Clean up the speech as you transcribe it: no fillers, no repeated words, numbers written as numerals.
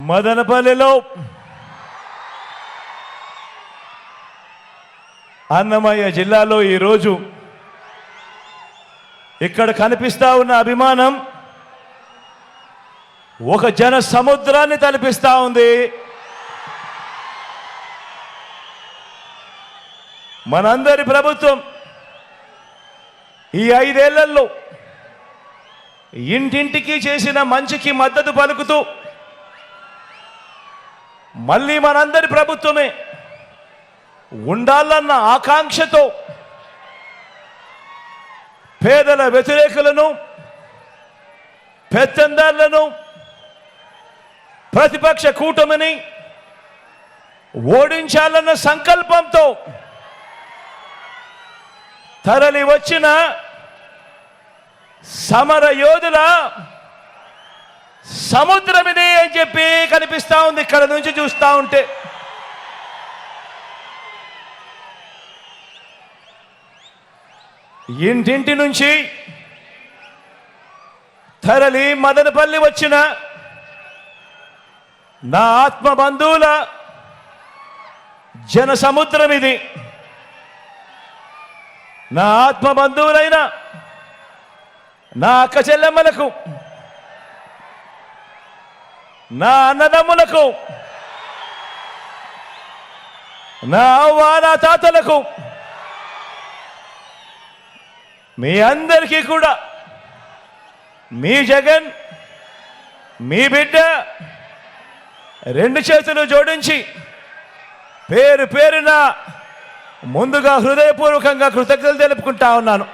మదనపల్లిలో అన్నమయ్య జిల్లాలో ఈరోజు ఇక్కడ కనిపిస్తా ఉన్న అభిమానం ఒక జన సముద్రాన్ని తలపిస్తా ఉంది. మనందరి ప్రభుత్వం ఈ 5 ఏళ్లలో ఇంటింటికి చేసిన మంచికి మద్దతు పలుకుతూ మళ్ళీ మనందరి ప్రభుత్వమే ఉండాలన్న ఆకాంక్షతో పేదల వ్యతిరేకులను, పెత్తందారులను, ప్రతిపక్ష కూటమిని ఓడించాలన్న సంకల్పంతో తరలి వచ్చిన సమర యోధుల సముద్రమిది అని చెప్పి కనిపిస్తా ఉంది ఇక్కడ నుంచి చూస్తా ఉంటే. ఇంటింటి నుంచి తరలి మదనపల్లి వచ్చిన నా ఆత్మ బంధువుల జన సముద్రం ఇది. నా ఆత్మ బంధువులైన నా అక్క చెల్లెమ్మలకు, నా అన్నదమ్ములకు, నా అవ్వ నా తాతలకు, మీ అందరికీ కూడా మీ జగన్, మీ బిడ్డ 2 చేతులు జోడించి పేరు పేరున ముందుగా హృదయపూర్వకంగా కృతజ్ఞతలు తెలుపుకుంటా ఉన్నాను.